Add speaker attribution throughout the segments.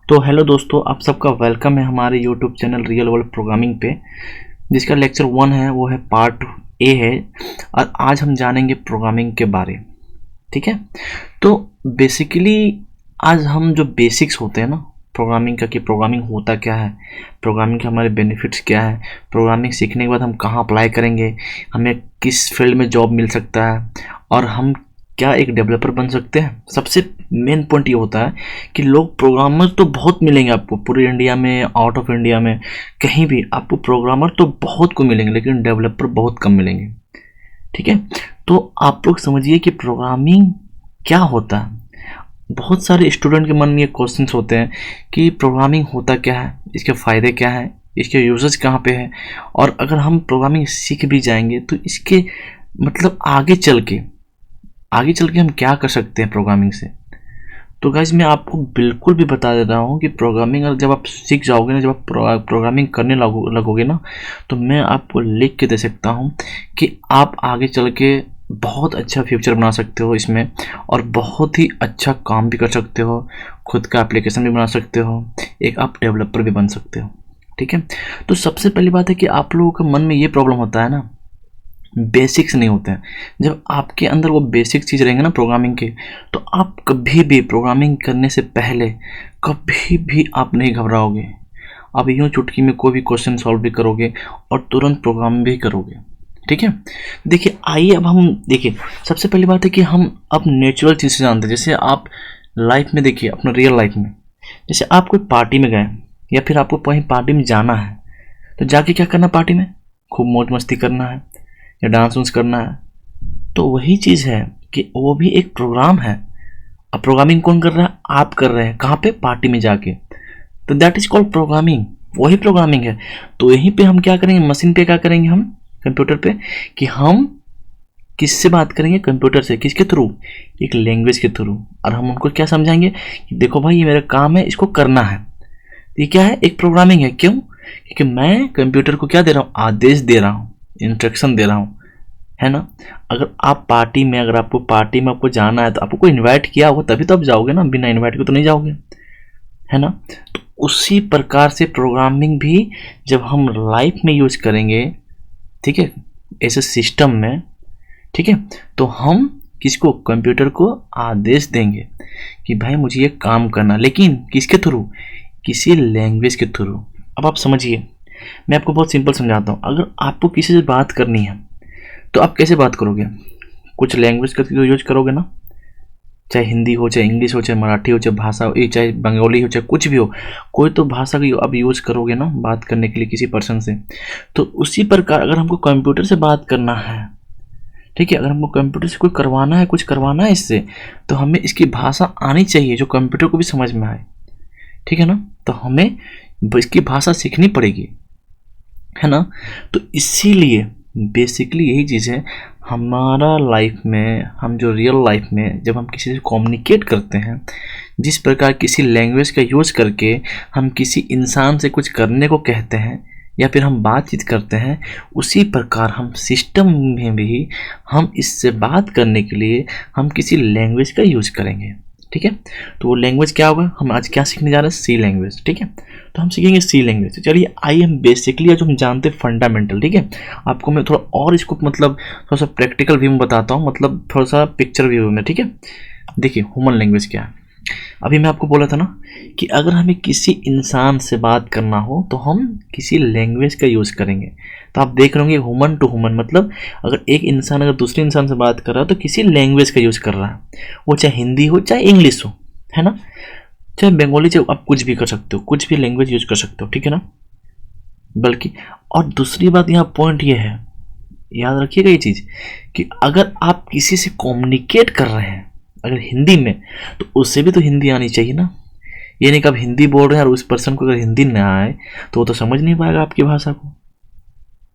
Speaker 1: तो हेलो दोस्तों, आप सबका वेलकम है हमारे YouTube channel real world programming पे, जिसका लेक्चर 1 है, वो है पार्ट ए है। और आज हम जानेंगे प्रोग्रामिंग के बारे। ठीक है, तो बेसिकली आज हम जो बेसिक्स होते हैं ना प्रोग्रामिंग का, कि प्रोग्रामिंग होता क्या है, प्रोग्रामिंग के हमारे बेनिफिट्स क्या है, प्रोग्रामिंग सीखने के बाद हम कहाँ अप्लाई करेंगे, हमें किस फील्ड में जॉब मिल सकता है, और हम क्या एक डेवलपर बन सकते हैं। सबसे मेन पॉइंट ये होता है कि लोग प्रोग्रामर तो बहुत मिलेंगे आपको पूरे इंडिया में, आउट ऑफ इंडिया में, कहीं भी आपको प्रोग्रामर तो बहुत को मिलेंगे, लेकिन डेवलपर बहुत कम मिलेंगे। ठीक है, तो आप लोग समझिए कि प्रोग्रामिंग क्या होता है। बहुत सारे स्टूडेंट के मन में ये क्वेश्चंस होते हैं कि प्रोग्रामिंग होता क्या है, इसके फ़ायदे क्या हैं, इसके यूजेस कहाँ पे है, और अगर हम प्रोग्रामिंग सीख भी जाएंगे तो इसके मतलब आगे चल के हम क्या कर सकते हैं प्रोग्रामिंग से। तो गाइज मैं आपको बिल्कुल भी बता दे रहा हूँ कि प्रोग्रामिंग जब आप सीख जाओगे ना, जब आप प्रोग्रामिंग करने लगोगे ना, तो मैं आपको लिख के दे सकता हूँ कि आप आगे चल के बहुत अच्छा फ्यूचर बना सकते हो इसमें, और बहुत ही अच्छा काम भी कर सकते हो, खुद का एप्लीकेशन भी बना सकते हो, एक आप डेवलपर भी बन सकते हो। ठीक है, तो सबसे पहली बात है कि आप लोगों के मन में ये प्रॉब्लम होता है ना, बेसिक्स नहीं होते हैं। जब आपके अंदर वो बेसिक चीज़ रहेंगे ना प्रोग्रामिंग के, तो आप कभी भी प्रोग्रामिंग करने से पहले कभी भी आप नहीं घबराओगे। आप यूँ चुटकी में कोई भी क्वेश्चन सॉल्व भी करोगे और तुरंत प्रोग्राम भी करोगे। ठीक है, देखिए आइए अब हम देखिए, सबसे पहली बात है कि हम अब नेचुरल चीज़ से जानते हैं। जैसे आप लाइफ में देखिए, अपना रियल लाइफ में, जैसे आप कोई पार्टी में गए या फिर आपको कहीं पार्टी में जाना है, तो जाके क्या करना, पार्टी में खूब मौज मस्ती करना है या डांस वांस करना है। तो वही चीज़ है कि वो भी एक प्रोग्राम है। अब प्रोग्रामिंग कौन कर रहा है, आप कर रहे हैं, कहाँ पे, पार्टी में जाके। तो दैट इज कॉल्ड प्रोग्रामिंग, वही प्रोग्रामिंग है। तो यहीं पे हम क्या करेंगे, मशीन पे क्या करेंगे, हम कंप्यूटर पे, कि हम किससे बात करेंगे, कंप्यूटर से, किसके थ्रू, एक लैंग्वेज के थ्रू। और हम उनको क्या समझाएंगे कि देखो भाई ये मेरा काम है, इसको करना है। ये क्या है, एक प्रोग्रामिंग है। क्यों, क्योंकि मैं कंप्यूटर को क्या दे रहा हूँ, आदेश दे रहा हूँ, इंस्ट्रक्शन दे रहा हूँ, है ना। अगर आप पार्टी में, अगर आपको पार्टी में आपको जाना है, तो आपको कोई इनवाइट किया होगा तभी तो आप जाओगे ना, बिना इनवाइट के तो नहीं जाओगे, है ना। तो उसी प्रकार से प्रोग्रामिंग भी जब हम लाइफ में यूज करेंगे, ठीक है, ऐसे सिस्टम में, ठीक है, तो हम किसको, कंप्यूटर को आदेश देंगे कि भाई मुझे ये काम करना, लेकिन किसके थ्रू, किसी लैंग्वेज के थ्रू। अब आप समझिए, मैं आपको बहुत सिंपल समझाता हूँ। अगर आपको किसी से बात करनी है तो आप कैसे बात करोगे, कुछ लैंग्वेज का तो यूज करोगे ना, चाहे हिंदी हो, चाहे इंग्लिश हो, चाहे मराठी हो, चाहे भाषा हो, चाहे बंगाली हो, चाहे कुछ भी हो, कोई तो भाषा की आप यूज करोगे ना बात करने के लिए किसी पर्सन से। तो उसी प्रकार अगर हमको कंप्यूटर से बात करना है, ठीक है, अगर हमको कंप्यूटर से कोई करवाना है, कुछ करवाना है इससे, तो हमें इसकी भाषा आनी चाहिए जो कंप्यूटर को भी समझ में आए। ठीक है ना, तो हमें इसकी भाषा सीखनी पड़ेगी, है ना। तो इसीलिए बेसिकली यही चीज़ है हमारा लाइफ में, हम जो रियल लाइफ में जब हम किसी से कम्युनिकेट करते हैं, जिस प्रकार किसी लैंग्वेज का यूज़ करके हम किसी इंसान से कुछ करने को कहते हैं या फिर हम बातचीत करते हैं, उसी प्रकार हम सिस्टम में भी हम इससे बात करने के लिए हम किसी लैंग्वेज का यूज़ करेंगे। ठीक है, तो वो लैंग्वेज क्या होगा, हम आज क्या सीखने जा रहे हैं, सी लैंग्वेज। ठीक है, तो हम सीखेंगे सी लैंग्वेज। चलिए आइए हम बेसिकली जो हम जानते हैं फंडामेंटल, ठीक है, आपको मैं थोड़ा और इसको मतलब थोड़ा सा प्रैक्टिकल व्यू में बताता हूँ, मतलब थोड़ा सा पिक्चर व्यू में। ठीक है, देखिए ह्यूमन लैंग्वेज क्या है। अभी मैं आपको बोला था ना कि अगर हमें किसी इंसान से बात करना हो तो हम किसी लैंग्वेज का यूज़ करेंगे। तो आप देख रहे होंगे ह्यूमन टू ह्यूमन, मतलब अगर एक इंसान अगर दूसरे इंसान से बात कर रहा है तो किसी लैंग्वेज का यूज़ कर रहा है, वो चाहे हिंदी हो चाहे इंग्लिश हो, है ना, चाहे बंगाली, चाहे आप कुछ भी कर सकते हो, कुछ भी लैंग्वेज यूज कर सकते हो। ठीक है ना, बल्कि और दूसरी बात यहाँ पॉइंट ये है, याद रखिएगा ये चीज़, कि अगर आप किसी से कम्युनिकेट कर रहे हैं अगर हिंदी में, तो उससे भी तो हिंदी आनी चाहिए ना। ये नहीं कि आप हिंदी बोल रहे हैं और उस पर्सन को अगर हिंदी ना आए तो वो तो समझ नहीं पाएगा आपकी भाषा को।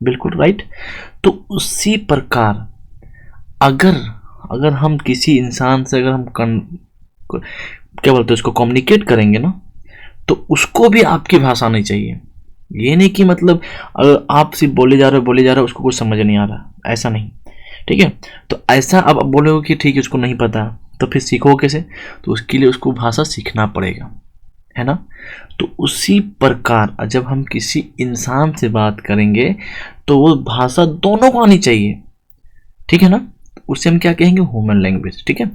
Speaker 1: बिल्कुल राइट। तो उसी प्रकार अगर अगर हम किसी इंसान से अगर हम क्या बोलते हैं उसको कम्युनिकेट करेंगे ना, तो उसको भी आपकी भाषा आनी चाहिए। ये नहीं कि मतलब आप सिर्फ बोले जा रहे हो उसको कुछ समझ नहीं आ रहा, ऐसा नहीं। ठीक है, तो ऐसा अब बोलोगे कि ठीक है उसको नहीं पता, तो फिर सीखो कैसे, तो उसके लिए उसको भाषा सीखना पड़ेगा, है ना। तो उसी प्रकार जब हम किसी इंसान से बात करेंगे तो वो भाषा दोनों को आनी चाहिए, ठीक है ना। उससे हम क्या कहेंगे, ह्यूमन लैंग्वेज, ठीक है।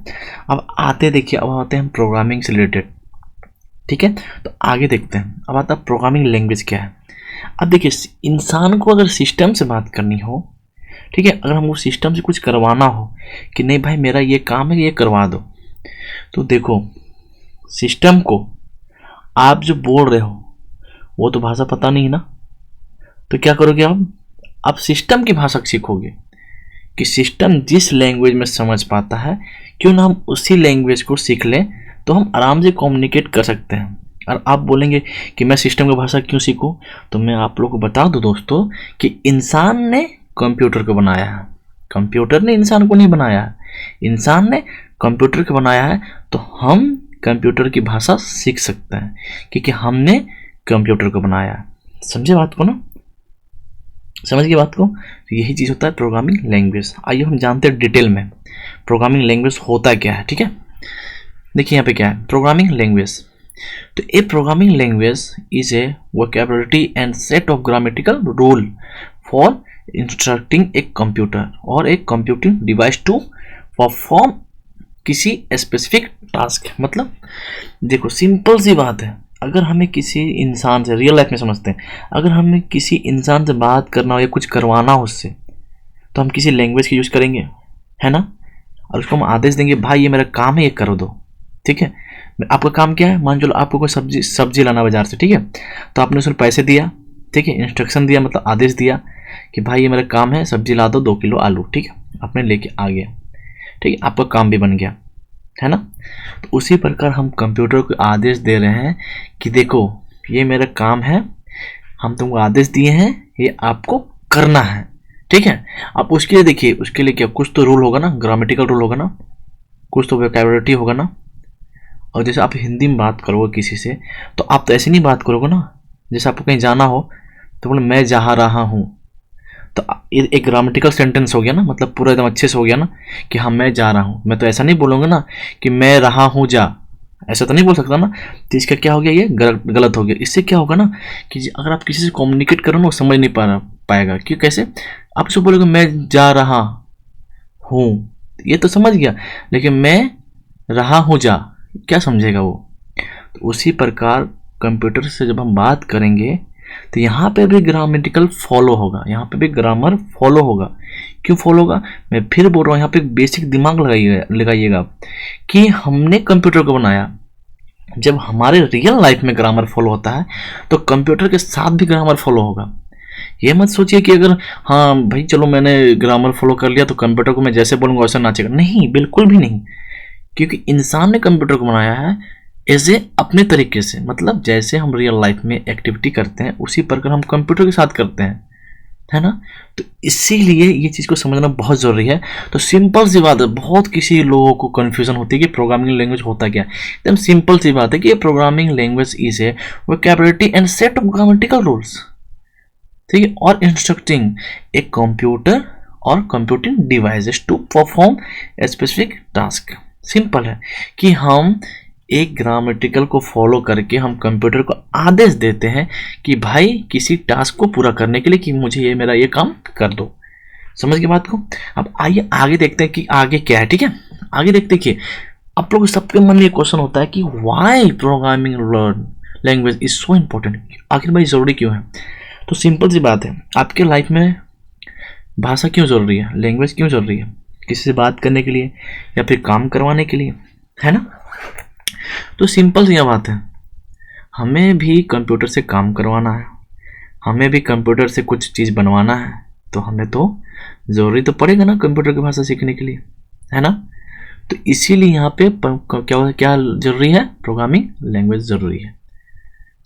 Speaker 1: अब आते देखिए, अब आते हैं हम प्रोग्रामिंग से रिलेटेड, ठीक है। तो आगे देखते हैं, अब आता है प्रोग्रामिंग लैंग्वेज क्या है। अब देखिए, इंसान को अगर सिस्टम से बात करनी हो, ठीक है, अगर हमको सिस्टम से कुछ करवाना हो कि नहीं भाई मेरा ये काम है, ये करवा दो, तो देखो सिस्टम को आप जो बोल रहे हो वो तो भाषा पता नहीं ना, तो क्या करोगे आप सिस्टम की भाषा सीखोगे कि सिस्टम जिस लैंग्वेज में समझ पाता है, क्यों ना हम उसी लैंग्वेज को सीख लें, तो हम आराम से कम्युनिकेट कर सकते हैं। और आप बोलेंगे कि मैं सिस्टम की भाषा क्यों सीखूं, तो मैं आप लोगों को बता दूं दोस्तों कि इंसान ने कंप्यूटर को बनाया है, कंप्यूटर ने इंसान को नहीं बनाया है, इंसान ने कंप्यूटर को बनाया है। तो हम कंप्यूटर की भाषा सीख सकते हैं क्योंकि हमने कंप्यूटर को बनाया है। समझे बात को ना, समझ गए बात को। तो यही चीज़ होता है प्रोग्रामिंग लैंग्वेज। आइए हम जानते हैं डिटेल में प्रोग्रामिंग लैंग्वेज होता क्या है, ठीक है। देखिए यहाँ पे क्या है प्रोग्रामिंग लैंग्वेज। तो ए programming language is a vocabulary and set of grammatical rule for instructing a computer और ए कंप्यूटिंग डिवाइस टू परफॉर्म किसी स्पेसिफिक टास्क। मतलब देखो सिंपल सी बात है, अगर हमें किसी इंसान से रियल लाइफ में समझते हैं, अगर हमें किसी इंसान से बात करना हो या कुछ करवाना हो उससे, तो हम किसी लैंग्वेज की यूज़ करेंगे, है ना। और उसको हम आदेश देंगे भाई ये मेरा काम है, ये कर दो, ठीक है। आपका काम क्या है, मान चलो आपको कोई सब्जी लाना बाजार से, ठीक है। तो आपने उसमें पैसे दिया, ठीक है, इंस्ट्रक्शन दिया, मतलब आदेश दिया कि भाई ये मेरा काम है, सब्जी ला दो 2 किलो आलू, ठीक है। आपने लेके आ गया, ठीक है, आपका काम भी बन गया, है ना। तो उसी प्रकार हम कंप्यूटर को आदेश दे रहे हैं कि देखो ये मेरा काम है, हम तुमको आदेश दिए हैं, ये आपको करना है, ठीक है। अब उसके लिए देखिए, उसके लिए क्या कुछ तो रूल होगा ना, ग्रामेटिकल रूल होगा ना, कुछ तो वोकैबुलरी होगा ना। और जैसे आप हिंदी में बात करोगे किसी से, तो आप तो ऐसे नहीं बात करोगे ना, जैसे आपको कहीं जाना हो तो बोले मैं जा रहा हूँ, तो ये एक ग्रामेटिकल सेंटेंस हो गया ना, मतलब पूरा एकदम अच्छे से हो गया ना कि हाँ मैं जा रहा हूँ। मैं तो ऐसा नहीं बोलूँगा ना कि मैं रहा हूँ जा, ऐसा तो नहीं बोल सकता ना। तो इसका क्या हो गया, ये गलत हो गया। इससे क्या होगा ना कि अगर आप किसी से कम्युनिकेट करो ना, वो समझ नहीं पाएगा। क्यों, कैसे, आप उसको बोलोगे मैं जा रहा हूँ, ये तो समझ गया, लेकिन मैं रहा हूँ जा, क्या समझेगा वो। तो उसी प्रकार कंप्यूटर से जब हम बात करेंगे तो यहाँ पे भी ग्रामेटिकल फॉलो होगा, यहाँ पे भी ग्रामर फॉलो होगा। क्यों फॉलो होगा, मैं फिर बोल रहा हूँ, यहाँ पे बेसिक दिमाग लगाइएगा कि हमने कंप्यूटर को बनाया। जब हमारे रियल लाइफ में ग्रामर फॉलो होता है तो कंप्यूटर के साथ भी ग्रामर फॉलो होगा। ये मत सोचिए कि अगर हाँ भाई चलो मैंने ग्रामर फॉलो कर लिया तो कंप्यूटर को मैं जैसे बोलूँगा वैसे नाचेगा, नहीं, बिल्कुल भी नहीं। क्योंकि इंसान ने कंप्यूटर को बनाया है ऐसे अपने तरीके से, मतलब जैसे हम रियल लाइफ में एक्टिविटी करते हैं उसी प्रकार हम कंप्यूटर के साथ करते हैं, है ना। तो इसीलिए ये चीज़ को समझना बहुत ज़रूरी है। तो सिंपल सी बात है, बहुत किसी लोगों को कन्फ्यूजन होती है कि प्रोग्रामिंग लैंग्वेज होता क्या है। एकदम सिंपल सी बात है कि programming language is a vocabulary and set of grammatical rules, ठीक है, और इंस्ट्रक्टिंग ए कंप्यूटर और computing devices to perform a specific task. Simple है कि हम एक ग्रामेटिकल को फॉलो करके हम कंप्यूटर को आदेश देते हैं कि भाई किसी टास्क को पूरा करने के लिए कि मुझे ये मेरा ये काम कर दो। समझ गए बात को। अब आइए आगे देखते हैं कि आगे क्या है, ठीक है। आगे देखते कि आप लोग सबके मन में ये क्वेश्चन होता है कि why programming language is so important, आखिर भाई ज़रूरी क्यों है। तो सिंपल सी बात है, आपके लाइफ में भाषा क्यों ज़रूरी है, लैंग्वेज क्यों ज़रूरी है, किसी से बात करने के लिए या फिर काम करवाने के लिए, है ना। तो सिंपल सी बात है, हमें भी कंप्यूटर से काम करवाना है, हमें भी कंप्यूटर से कुछ चीज़ बनवाना है, तो हमें तो ज़रूरी तो पड़ेगा ना कंप्यूटर की भाषा सीखने के लिए, है ना। तो इसीलिए यहाँ पे क्या ज़रूरी है, प्रोग्रामिंग लैंग्वेज ज़रूरी है।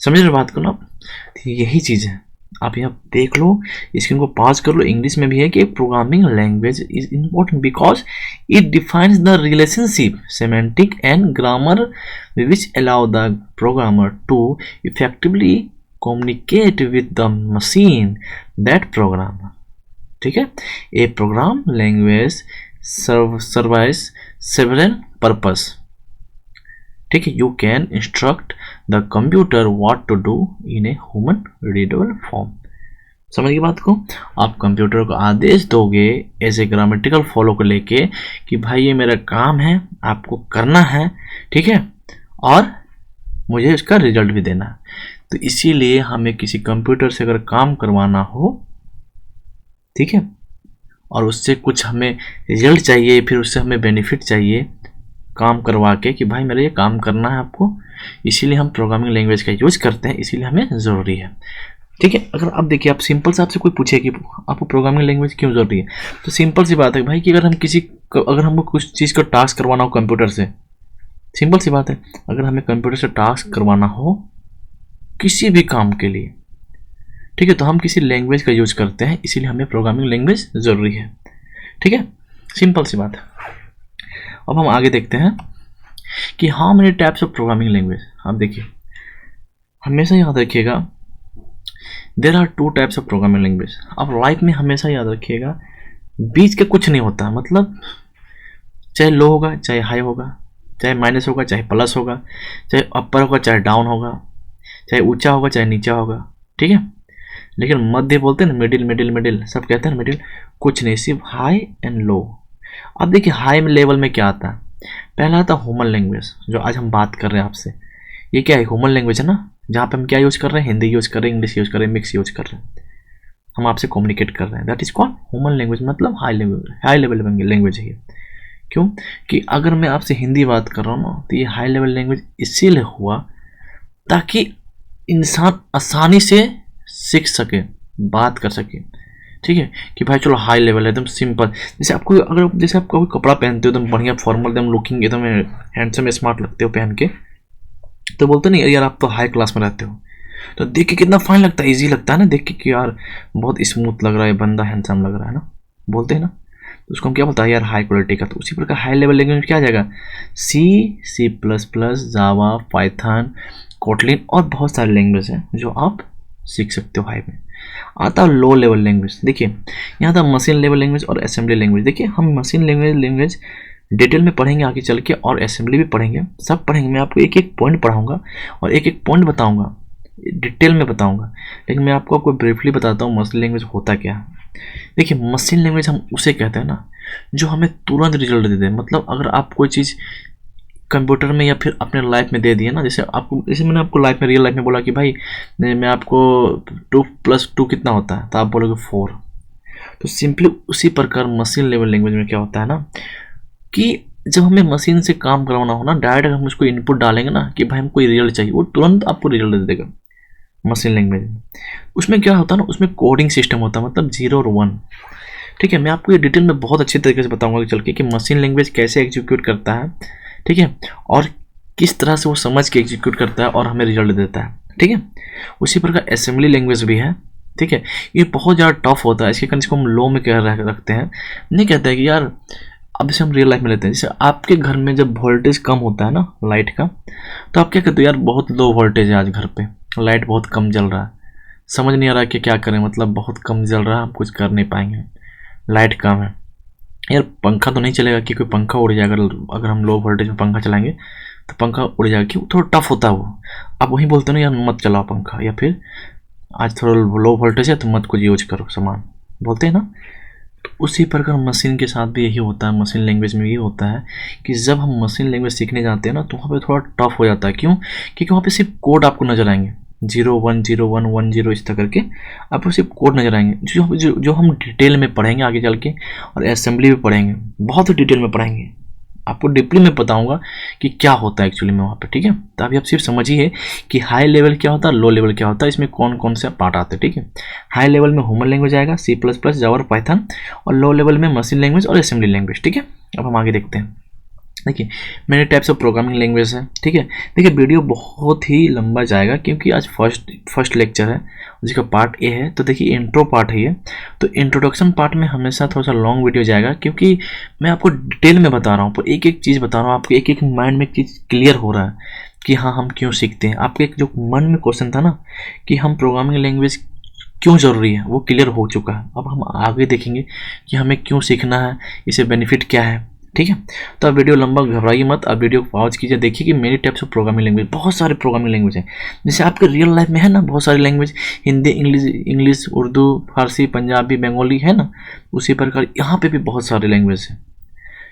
Speaker 1: समझ रहे बात को ना। तो यही चीज़ है, आप यहाँ देख लो, स्क्रीन को पॉज कर लो, इंग्लिश में भी है कि programming language is important because it defines the relationship semantic and grammar which allow the programmer to effectively communicate with the machine that program, ठीक है। A program language serves several purpose, ठीक है। You can instruct the computer what to do in a human readable form. समझ गए बात को? आप computer को आदेश दोगे एज ए ग्रामेटिकल फॉलो को लेके कि भाई ये मेरा काम है, आपको करना है, ठीक है, और मुझे इसका रिजल्ट भी देना है। तो इसीलिए हमें किसी कंप्यूटर से अगर काम करवाना हो, ठीक है, और उससे कुछ हमें रिजल्ट चाहिए, फिर उससे हमें बेनिफिट चाहिए काम करवा के कि भाई मेरा ये काम करना है आपको, इसीलिए हम प्रोग्रामिंग लैंग्वेज का यूज़ करते हैं, इसीलिए हमें ज़रूरी है। ठीक है, अगर आप देखिए, आप सिंपल से आपसे कोई पूछे कि आपको प्रोग्रामिंग लैंग्वेज क्यों ज़रूरी है, तो सिंपल सी बात है भाई कि अगर हमको कुछ चीज़ का टास्क करवाना हो कंप्यूटर से, सिंपल सी बात है, अगर हमें कंप्यूटर से टास्क करवाना हो किसी भी काम के लिए, ठीक है, तो हम किसी लैंग्वेज का यूज करते हैं, इसीलिए हमें प्रोग्रामिंग लैंग्वेज ज़रूरी है। ठीक है, सिंपल सी बात है। अब हम आगे देखते हैं कि how many types of programming language. आप देखिए, हमेशा याद रखिएगा there are 2 types of programming language. आप लाइफ में हमेशा याद रखिएगा बीच के कुछ नहीं होता, मतलब चाहे लो होगा चाहे हाई होगा, चाहे माइनस होगा चाहे प्लस होगा, चाहे अपर होगा चाहे डाउन होगा, चाहे ऊंचा होगा चाहे नीचा होगा, ठीक है, लेकिन मध्य बोलते हैं ना, मिडिल मिडिल मिडिल, सब कहते हैं ना मिडिल, कुछ नहीं, सिर्फ हाई एंड लो। अब देखिए हाई लेवल में क्या आता है, पहला आता है ह्यूमन लैंग्वेज, जो आज हम बात कर रहे हैं आपसे। ये क्या है? ह्यूमन लैंग्वेज है ना, जहाँ पे हम क्या यूज़ कर रहे हैं, हिंदी यूज़ कर रहे हैं, इंग्लिश यूज़ कर रहे हैं, मिक्स यूज़ कर रहे हैं, हम आपसे कम्युनिकेट कर रहे हैं, that is called human language, मतलब हाई लेवल लैंग्वेज है ये। क्यों? कि अगर मैं आपसे हिंदी बात कर रहा हूँ ना, तो ये हाई लेवल लैंग्वेज इसीलिए हुआ ताकि इंसान आसानी से सीख सके, बात कर सके, ठीक है, कि भाई चलो हाई लेवल है, एकदम सिंपल। जैसे आप कोई कपड़ा पहनते हो एकदम बढ़िया फॉर्मल, एकदम लुकिंग, एकदम हैंडसम स्मार्ट लगते हो पहन के, तो बोलते नहीं यार आप तो हाई क्लास में रहते हो, तो देख के कितना फाइन लगता है, इजी लगता है ना देख के कि यार बहुत स्मूथ लग रहा है बंदा, हैंडसम लग रहा है ना, बोलते हैं ना, तो उसको हम क्या बोलता है यार हाई क्वालिटी का। तो उसी प्रकार हाई लेवल लैंग्वेज में क्या आ जाएगा, सी प्लस प्लस, जावा, पाइथन, कोटलिन और बहुत सारे लैंग्वेज हैं जो आप सीख सकते हो हाई में। आता है लो लेवल लैंग्वेज। देखिए यहाँ था मशीन लेवल लैंग्वेज और असेंबली लैंग्वेज। देखिए हम मशीन लैंग्वेज डिटेल में पढ़ेंगे आगे चल के, और असेंबली भी पढ़ेंगे, सब पढ़ेंगे। मैं आपको एक एक पॉइंट पढ़ाऊंगा और एक एक पॉइंट बताऊंगा, डिटेल में बताऊंगा, लेकिन मैं आपको ब्रीफली बताता हूँ मशीन लैंग्वेज होता क्या है। देखिए मशीन लैंग्वेज हम उसे कहते हैं ना जो हमें तुरंत रिजल्ट दे दे। मतलब अगर आप कोई चीज़ कंप्यूटर में या फिर अपने लाइफ में दे दिए ना, जैसे मैंने आपको रियल लाइफ में बोला कि भाई मैं आपको 2 + 2 कितना होता है, तो आप बोलोगे 4। तो सिंपली उसी प्रकार मशीन लेवल लैंग्वेज में क्या होता है ना कि जब हमें मशीन से काम करवाना हो ना, डायरेक्ट हम उसको इनपुट डालेंगे ना कि भाई हमको रिजल्ट चाहिए, वो तुरंत आपको रिजल्ट दे देगा मशीन लैंग्वेज में। उसमें क्या होता है ना, उसमें कोडिंग सिस्टम होता है, मतलब 0 और 1। ठीक है, मैं आपको ये डिटेल में बहुत अच्छे तरीके से बताऊंगा चल के कि मशीन लैंग्वेज कैसे एग्जीक्यूट करता है, ठीक है, और किस तरह से वो समझ के एग्जीक्यूट करता है और हमें रिजल्ट देता है। ठीक है, उसी प्रकार असेंबली लैंग्वेज भी है। ठीक है, ये बहुत ज़्यादा टफ होता है, इसके कारण इसको हम लो में कह रखते हैं, नहीं कहते हैं कि यार। अब जैसे हम रियल लाइफ में लेते हैं, जैसे आपके घर में जब वोल्टेज कम होता है ना लाइट का, तो आप क्या कहते हो, यार बहुत लो वोल्टेज है आज घर पे, लाइट बहुत कम जल रहा है, समझ नहीं आ रहा कि क्या करें, मतलब बहुत कम जल रहा है, हम कुछ कर नहीं पाएंगे, लाइट कम है। यार पंखा तो नहीं चलेगा कि कोई पंखा उड़ जाएगा, अगर हम लो वोल्टेज में पंखा चलाएंगे तो पंखा उड़ जाएगा, क्यों, थोड़ा टफ होता है वो। आप वहीं बोलते हो ना यार मत चलाओ पंखा, या फिर आज थोड़ा लो वोल्टेज है तो मत कुछ यूज करो सामान, बोलते हैं ना। उसी प्रकार मशीन के साथ भी यही होता है, मशीन लैंग्वेज में ये होता है कि जब हम मशीन लैंग्वेज सीखने जाते हैं ना, तो वहाँ पे थोड़ा टफ हो जाता है। क्यों? क्योंकि वहाँ पे सिर्फ कोड आपको नजर आएंगे, 0 1 0 1 1 0 इस तरह करके आपको सिर्फ कोड नजर आएंगे, जो हम डिटेल में पढ़ेंगे आगे चल के, और असेंबली भी पढ़ेंगे, बहुत ही डिटेल में पढ़ेंगे, आपको डीपली में बताऊंगा कि क्या होता है एक्चुअली में वहाँ पे। ठीक है, तो अभी आप सिर्फ समझिए कि हाई लेवल क्या होता है, लो लेवल क्या होता है, इसमें कौन कौन से पार्ट आते हैं। ठीक है, हाई लेवल में ह्यूमन लैंग्वेज आएगा, C++, जावा, पाइथन, और लो लेवल में मशीन लैंग्वेज और असेंबली लैंग्वेज। ठीक है, अब हम आगे देखते हैं। देखिए मेरे टाइप्स ऑफ प्रोग्रामिंग लैंग्वेज है। ठीक है, देखिए वीडियो बहुत ही लंबा जाएगा क्योंकि आज फर्स्ट लेक्चर है, जिसका पार्ट ए है। तो देखिए इंट्रो पार्ट है ये, तो इंट्रोडक्शन पार्ट में हमेशा थोड़ा सा लॉन्ग वीडियो जाएगा, क्योंकि मैं आपको डिटेल में बता रहा हूँ, एक एक चीज़ बता रहा हूँ, आपको एक एक माइंड में एक चीज़ क्लियर हो रहा है कि हाँ हम क्यों सीखते हैं। आपके एक जो मन में क्वेश्चन था ना कि हम प्रोग्रामिंग लैंग्वेज क्यों ज़रूरी है, वो क्लियर हो चुका है। अब हम आगे देखेंगे कि हमें क्यों सीखना है, इससे बेनिफिट क्या है, ठीक है। तो आप वीडियो लंबा घबराइए मत, आप वीडियो को पॉज कीजिए, देखिए कि मेरी टाइप्स ऑफ प्रोग्रामिंग लैंग्वेज, बहुत सारे प्रोग्रामिंग लैंग्वेज हैं। जैसे आपके रियल लाइफ में है ना बहुत सारी लैंग्वेज, हिंदी, इंग्लिश, उर्दू, फारसी, पंजाबी, बंगाली, है ना, उसी प्रकार यहाँ पे भी बहुत सारे लैंग्वेज हैं।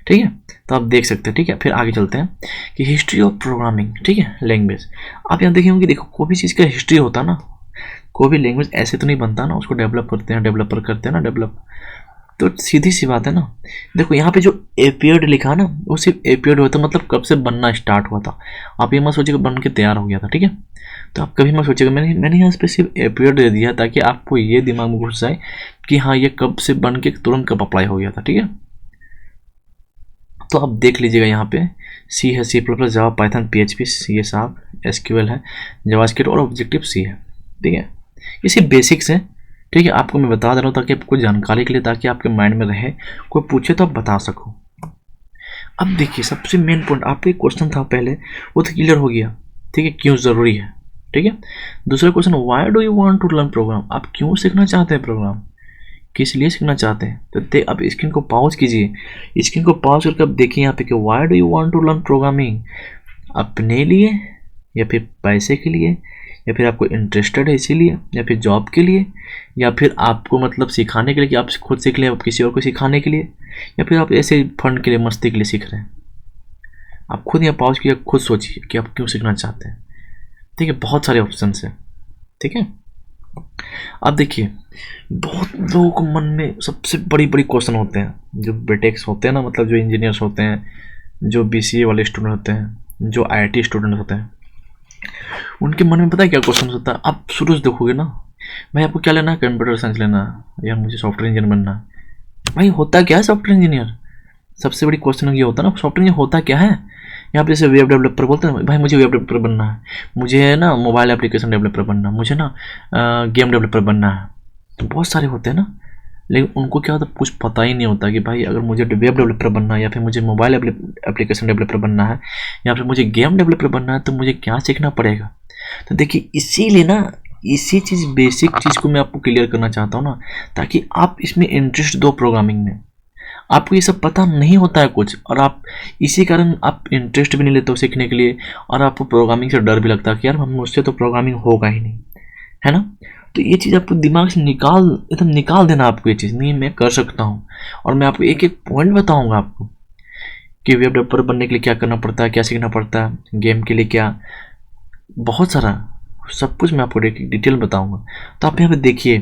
Speaker 1: ठीक है, तो आप देख सकते हैं। ठीक है, फिर आगे चलते हैं कि हिस्ट्री ऑफ प्रोग्रामिंग। ठीक है, लैंग्वेज आप यहाँ देखेंगे कि देखो कोई भी चीज़ का हिस्ट्री होता है ना, कोई भी लैंग्वेज ऐसे तो नहीं बनता ना, उसको डेवलप करते हैं, डेवलपर करते हैं ना डेवलप। तो सीधी सी बात है ना, देखो यहाँ पे जो एपियर्ड लिखा है ना, वो सिर्फ एपियर्ड होता है, मतलब कब से बनना स्टार्ट हुआ था। आप ये मत सोचिएगा बन के तैयार हो गया था। ठीक है, तो आप कभी मत सोचिएगा, मैंने यहाँ पे सिर्फ एपियर्ड दे दिया ताकि आपको ये दिमाग में घुस जाए कि हाँ ये कब से बन के तुरंत कब अप्लाई हो गया था। ठीक है, तो आप देख लीजिएगा यहाँ पे सी है, सी प्लस प्लस, जावा, पाइथन, PHP, ये सब SQL है, जावास्क्रिप्ट और ऑब्जेक्टिव सी है। ठीक है, ये सिर्फ बेसिक्स है। ठीक है, आपको मैं बता दे रहा हूँ ताकि आपको जानकारी के लिए, ताकि आपके माइंड में रहे, कोई पूछे तो आप बता सको। अब देखिए सबसे मेन पॉइंट, आपका एक क्वेश्चन था पहले, वो तो क्लियर हो गया। ठीक है, क्यों ज़रूरी है। ठीक है, दूसरा question, why do you want to learn program, आप क्यों सीखना चाहते हैं प्रोग्राम, किस लिए सीखना चाहते हैं। तो अब स्क्रीन को पॉज कीजिए, स्क्रीन को पॉज करके अब देखिए यहाँ पे कि why do you want to learn programming, अपने लिए या फिर पैसे के लिए, या फिर आपको इंटरेस्टेड है इसीलिए, या फिर जॉब के लिए, या फिर आपको मतलब सिखाने के लिए कि आप खुद सीख लें, आप किसी और को सिखाने के लिए, या फिर आप ऐसे फन के लिए, मस्ती के लिए सीख रहे हैं। आप खुद यहाँ पॉज किया, खुद सोचिए कि आप क्यों सीखना चाहते हैं। ठीक है, बहुत सारे ऑप्शन हैं। ठीक है, अब देखिए बहुत लोगों को मन में सबसे बड़ी बड़ी क्वेश्चन होते हैं, जो बीटेक्स होते हैं ना, मतलब जो इंजीनियर्स होते हैं, जो BCA वाले स्टूडेंट होते हैं, जो IIT स्टूडेंट होते हैं, उनके मन में पता है क्या क्वेश्चन होता है। आप शुरू से देखोगे ना, भाई आपको क्या लेना है, कंप्यूटर साइंस लेना है या मुझे सॉफ्टवेयर इंजीनियर बनना है। भाई होता क्या है सॉफ्टवेयर इंजीनियर, सबसे बड़ी क्वेश्चन ये होता है ना, सॉफ्टवेयर इंजीनियर होता क्या है। यहाँ पे जैसे वेब डेवलपर बोलते हैं, भाई मुझे वेब डेवलपर बनना है, मुझे ना मोबाइल एप्लीकेशन डेवलपर बनना है, मुझे ना गेम डेवलपर बनना है। तो बहुत सारे होते हैं ना, लेकिन उनको क्या होता है, कुछ पता ही नहीं होता कि भाई अगर मुझे वेब डेवलपर बनना है, या फिर मुझे मोबाइल एप्लीकेशन डेवलपर बनना है, या फिर मुझे गेम डेवलपर बनना है, तो मुझे क्या सीखना पड़ेगा। तो देखिए इसीलिए ना, इसी चीज़ बेसिक चीज़ को मैं आपको क्लियर करना चाहता हूँ ना, ताकि आप इसमें इंटरेस्ट दो प्रोग्रामिंग में। आपको ये सब पता नहीं होता है कुछ, और आप इसी कारण आप इंटरेस्ट भी नहीं लेते हो सीखने के लिए, और आपको प्रोग्रामिंग से डर भी लगता है कि यार मुझसे तो प्रोग्रामिंग होगा ही नहीं, है ना। तो ये चीज़ आपको दिमाग से एकदम निकाल देना आपको, ये चीज़ नहीं मैं कर सकता हूँ। और मैं आपको एक एक पॉइंट बताऊँगा आपको कि वेब डेवलपर बनने के लिए क्या करना पड़ता है, क्या सीखना पड़ता है, गेम के लिए क्या, बहुत सारा सब कुछ मैं आपको डिटेल बताऊंगा। तो आप यहाँ पे देखिए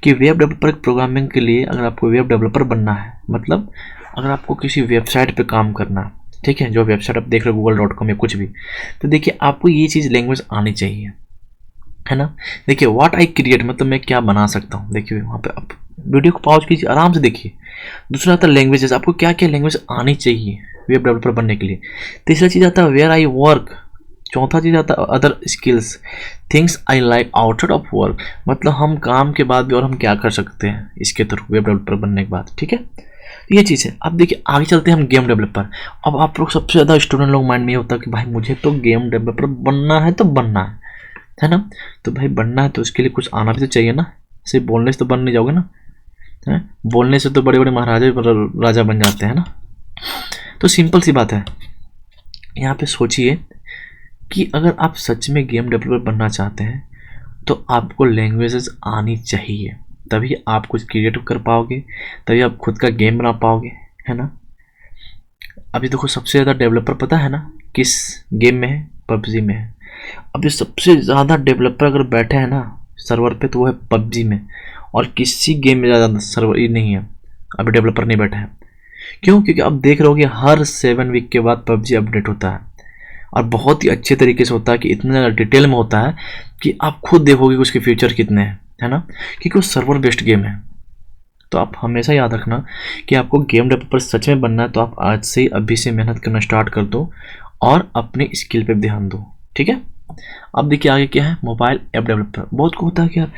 Speaker 1: कि वेब डेवलपर प्रोग्रामिंग के लिए, अगर आपको वेब डेवलपर बनना है, मतलब अगर आपको किसी वेबसाइट पे काम करना है, ठीक है, जो वेबसाइट आप देख रहे हो google.com या कुछ भी, तो देखिए आपको ये चीज़ लैंग्वेज आनी चाहिए, है ना। देखिए व्हाट आई क्रिएट, मतलब मैं क्या बना सकता हूँ। देखिए वहाँ पे आप वीडियो को पॉज कीजिए, आराम से देखिए। दूसरा आता है लैंग्वेजेस, आपको क्या क्या लैंग्वेज आनी चाहिए वेब डेवलपर बनने के लिए। तीसरा चीज़ आता है वेयर आई वर्क। चौथा चीज़ आता है other skills, things I like outside of work, मतलब हम काम के बाद भी और हम क्या कर सकते हैं इसके थ्रू वेब डेवलपर बनने के बाद। ठीक है, ये चीज़ है। अब देखिए आगे चलते हैं हम गेम डेवलपर। अब आप लोग सबसे ज़्यादा स्टूडेंट लोग माइंड में ये होता है कि भाई मुझे तो गेम डेवलपर बनना है तो बनना है ना। तो भाई बनना है तो उसके लिए कुछ आना भी तो चाहिए ना, सिर्फ बोलने से तो बन नहीं जाओगे ना, है? बोलने से तो बड़े बड़े महाराजा राजा बन जाते हैं ना। तो सिंपल सी बात है, यहाँ पे सोचिए कि अगर आप सच में गेम डेवलपर बनना चाहते हैं तो आपको लैंग्वेजेस आनी चाहिए, तभी आप कुछ क्रिएटिव कर पाओगे, तभी आप खुद का गेम बना पाओगे, है ना। अभी देखो सबसे ज़्यादा डेवलपर पता है ना किस गेम में है, PUBG में है। अभी सबसे ज़्यादा डेवलपर अगर बैठे हैं ना सर्वर पे तो वो है PUBG में, और किसी गेम में ज़्यादा सर्वर ही नहीं है, अभी डेवलपर नहीं बैठा है। क्यों? क्योंकि आप देख रहे हो कि हर 7 वीक के बाद PUBG अपडेट होता है, और बहुत ही अच्छे तरीके से होता है कि इतना ज़्यादा डिटेल में होता है कि आप खुद देखोगे कि उसके फीचर कितने हैं, है ना, क्योंकि वो सर्वर बेस्ड गेम है। तो आप हमेशा याद रखना कि आपको गेम डेवलपर सच में बनना है तो आप आज से ही, अभी से मेहनत करना स्टार्ट कर दो और अपनी स्किल पे ध्यान दो। ठीक है, अब देखिए आगे क्या है, मोबाइल ऐप डेवलपर। बहुत को होता है कि यार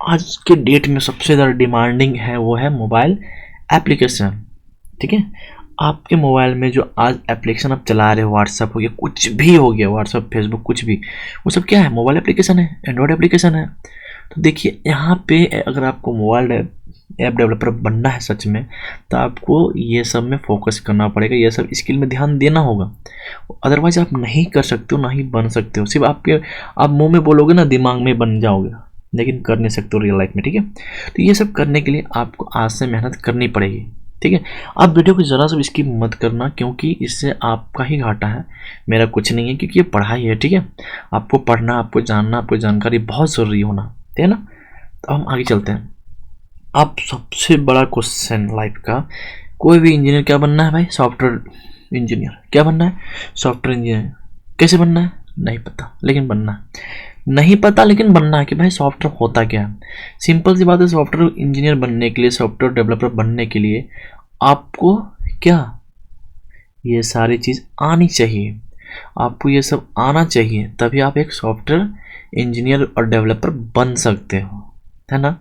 Speaker 1: आज के डेट में सबसे ज़्यादा डिमांडिंग है वो है मोबाइल एप्लीकेशन। ठीक है, आपके मोबाइल में जो आज एप्लीकेशन आप चला रहे हो, व्हाट्सअप हो गया, कुछ भी हो गया, व्हाट्सअप, फेसबुक, कुछ भी, वो सब क्या है, मोबाइल एप्लीकेशन है, एंड्रॉयड एप्लीकेशन है। तो देखिए यहाँ पे अगर आपको मोबाइल ऐप डेवलपर बनना है सच में, तो आपको ये सब में फोकस करना पड़ेगा, ये सब स्किल में ध्यान देना होगा। अदरवाइज आप नहीं कर सकते हो, ना ही बन सकते हो। सिर्फ आप मुंह में बोलोगे ना, दिमाग में बन जाओगे, लेकिन कर नहीं सकते हो रियल लाइफ में, ठीक है। तो ये सब करने के लिए आपको आज से मेहनत करनी पड़ेगी, ठीक है। आप वीडियो को ज़रा सा भी स्किप मत करना, क्योंकि इससे आपका ही घाटा है, मेरा कुछ नहीं है, क्योंकि ये पढ़ाई है, ठीक है। आपको पढ़ना, आपको जानना, आपको जानकारी बहुत ज़रूरी होना, ठीक है ना। तो हम आगे चलते हैं। आप सबसे बड़ा क्वेश्चन लाइफ का, कोई भी इंजीनियर क्या बनना है भाई? Software engineer. क्या बनना है? Software engineer. कैसे बनना है? नहीं पता, लेकिन बनना है। नहीं पता लेकिन बनना है कि भाई सॉफ्टवेयर होता क्या है। सिंपल सी बात है, सॉफ्टवेयर इंजीनियर बनने के लिए, सॉफ्टवेयर डेवलपर बनने के लिए आपको क्या, ये सारी चीज़ आनी चाहिए। आपको ये सब आना चाहिए, तभी आप एक सॉफ्टवेयर इंजीनियर और डेवलपर बन सकते हो, है ना।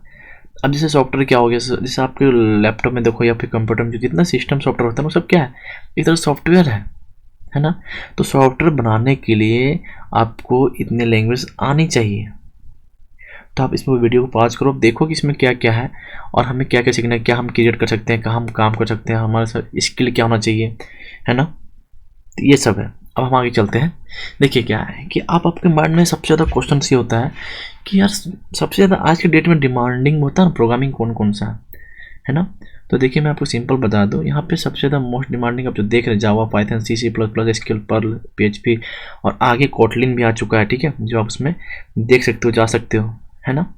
Speaker 1: अब जैसे सॉफ्टवेयर क्या हो गया, जैसे आपके लैपटॉप में देखो या फिर कंप्यूटर में जो जितना सिस्टम सॉफ्टवेयर होता है वो सब क्या है? एक तरह सॉफ्टवेयर है ना। तो सॉफ्टवेयर बनाने के लिए आपको इतने लैंग्वेज आनी चाहिए। तो आप इसमें वीडियो को पॉज करो, देखो कि इसमें क्या क्या है और हमें क्या क्या सीखना है, क्या हम क्रिएट कर सकते हैं, कहाँ हम काम कर सकते हैं, हमारे साथ स्किल क्या होना चाहिए, है ना। तो ये सब है। अब हम आगे चलते हैं। देखिए क्या है कि आप आपके माइंड में सबसे ज़्यादा क्वेश्चन ये होता है कि यार सबसे ज़्यादा आज के डेट में डिमांडिंग होता है ना प्रोग्रामिंग कौन कौन सा है ना। तो देखिए मैं आपको सिंपल बता दूं, यहाँ पे सबसे ज़्यादा मोस्ट डिमांडिंग आप जो देख रहे हैं Java, Python, C++, SQL, Perl, PHP और आगे कोटलिन भी आ चुका है, ठीक है, जो आप उसमें देख सकते हो, जा सकते हो, है ना।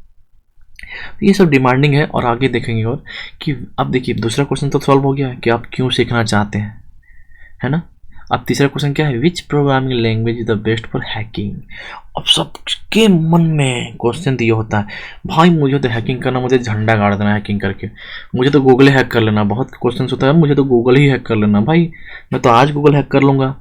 Speaker 1: ये सब डिमांडिंग है। और आगे देखेंगे और कि अब देखिए दूसरा क्वेश्चन तो सॉल्व हो गया कि आप क्यों सीखना चाहते हैं, है ना। अब तीसरा क्वेश्चन क्या है? Which programming language is the best for hacking. अब सबके मन में क्वेश्चन तो ये होता है, भाई मुझे तो हैकिंग करना, मुझे झंडा गाड़ देना हैकिंग करके, मुझे तो गूगल हैक कर लेना। बहुत क्वेश्चन होता है मुझे तो गूगल ही हैक कर लेना। भाई मैं तो आज गूगल हैक कर लूँगा,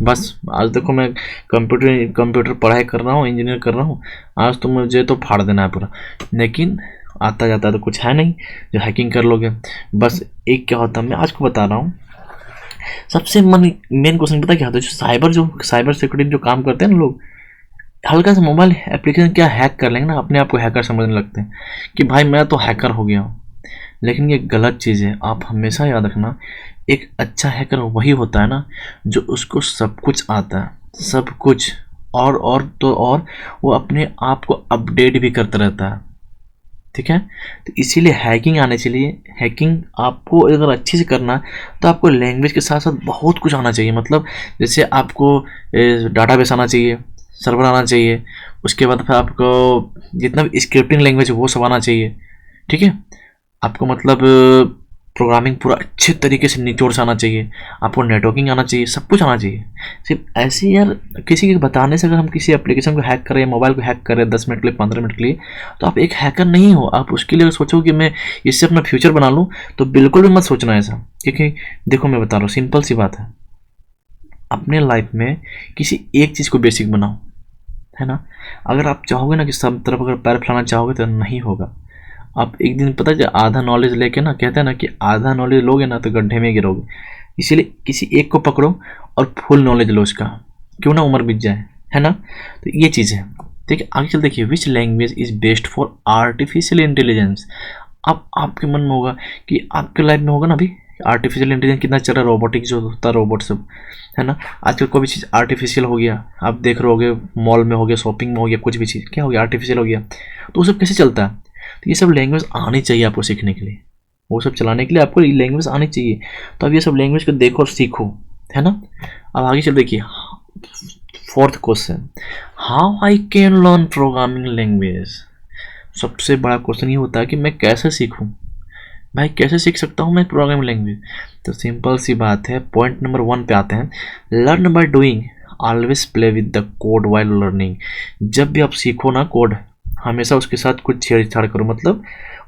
Speaker 1: बस आज देखो मैं कंप्यूटर पढ़ाई कर रहा हूँ, इंजीनियर कर रहा हूँ, आज तो मुझे तो फाड़ देना है पूरा। लेकिन आता जाता तो कुछ है नहीं जो हैकिंग कर लोगे। बस एक क्या होता है, मैं आज को बता रहा हूँ, सबसे मेन क्वेश्चन पता क्या होता है, जो साइबर सिक्योरिटी जो काम करते हैं ना लोग, हल्का सा मोबाइल एप्लीकेशन क्या हैक कर लेंगे ना, अपने आप को हैकर समझने लगते हैं कि भाई मैं तो हैकर हो गया हूँ। लेकिन ये गलत चीज़ है। आप हमेशा याद रखना, एक अच्छा हैकर वही होता है ना जो उसको सब कुछ आता है, सब कुछ, और वो अपने आप को अपडेट भी करता रहता है, ठीक है। तो इसीलिए हैकिंग आने चाहिए। हैकिंग आपको अगर अच्छे से करना है तो आपको लैंग्वेज के साथ साथ बहुत कुछ आना चाहिए। मतलब जैसे आपको डाटाबेस आना चाहिए, सर्वर आना चाहिए, उसके बाद फिर आपको जितना भी स्क्रिप्टिंग लैंग्वेज है वो सब आना चाहिए, ठीक है। आपको मतलब प्रोग्रामिंग पूरा अच्छे तरीके से निचोड़ से आना चाहिए, आपको नेटवर्किंग आना चाहिए, सब कुछ आना चाहिए। सिर्फ ऐसे यार किसी के बताने से अगर हम किसी एप्लीकेशन को हैक करें, मोबाइल को हैक करें 10 मिनट के लिए, 15 मिनट के लिए, तो आप एक हैकर नहीं हो। आप उसके लिए अगर सोचो कि मैं इससे अपना फ्यूचर बना लूँ, तो बिल्कुल भी मत सोचना ऐसा। क्योंकि देखो मैं बता रहा हूँ, सिंपल सी बात है, अपने लाइफ में किसी एक चीज़ को बेसिक बनाओ, है ना। अगर आप चाहोगे ना कि सब तरफ अगर पैर फैलाना चाहोगे तो नहीं होगा। आप एक दिन पता है आधा नॉलेज लेके ना, कहते हैं ना कि आधा नॉलेज लोगे ना तो गड्ढे में गिरोगे। इसीलिए किसी एक को पकड़ो और फुल नॉलेज लो उसका, क्यों ना उम्र बीत जाए, है ना। तो ये चीज़ है, ठीक है। आगे चल देखिए, which language is best for artificial intelligence. अब आपके मन में होगा कि आपके लाइफ में होगा ना अभी आर्टिफिशियल इंटेलिजेंस कितना चल रहा है, रोबोटिक जो होता है, रोबोट सब, है ना। आजकल कोई भी चीज़ आर्टिफिशियल हो गया, आप देख रहे होगे मॉल में हो गया, शॉपिंग में हो गया, कुछ भी चीज़ क्या हो गया आर्टिफिशियल हो गया। तो वो सब कैसे चलता है? तो ये सब लैंग्वेज आनी चाहिए आपको सीखने के लिए, वो सब चलाने के लिए आपको लैंग्वेज आनी चाहिए। तो अब ये सब लैंग्वेज को देखो और सीखो, है ना। अब आगे चल देखिए, fourth question, how I can learn programming language. सबसे बड़ा क्वेश्चन ये होता है कि मैं कैसे सीखूं, भाई कैसे सीख सकता हूँ मैं प्रोग्रामिंग लैंग्वेज। तो सिंपल सी बात है, पॉइंट नंबर 1 पे आते हैं, learn by doing, always play with the code while learning. जब भी आप सीखो ना कोड, हमेशा उसके साथ कुछ छेड़छाड़ करो, मतलब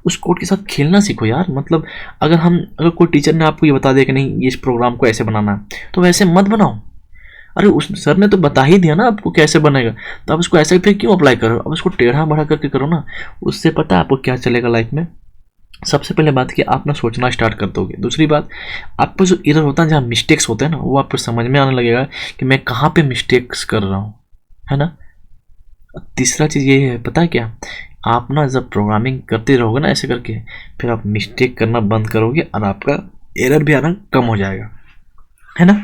Speaker 1: उस कोड के साथ खेलना सीखो यार। मतलब अगर कोई टीचर ने आपको ये बता दिया कि नहीं इस प्रोग्राम को ऐसे बनाना है, तो वैसे मत बनाओ। अरे उस सर ने तो बता ही दिया ना आपको कैसे बनेगा, तो आप उसको ऐसे फिर क्यों अप्लाई करो, अब उसको टेढ़ा बढ़ा करके करो ना, उससे पता है आपको क्या चलेगा लाइफ में। सबसे पहले बात कि आप ना सोचना स्टार्ट कर दोगे। दूसरी बात, आपको जो एरर होता है, जहाँ मिस्टेक्स होते हैं ना, वो आपको समझ में आने लगेगा कि मैं कहाँ पे मिस्टेक्स कर रहा हूँ, है ना। तीसरा चीज़ ये है, पता है क्या, आप ना जब प्रोग्रामिंग करते रहोगे ना ऐसे करके, फिर आप मिस्टेक करना बंद करोगे और आपका एरर भी आना कम हो जाएगा, है ना।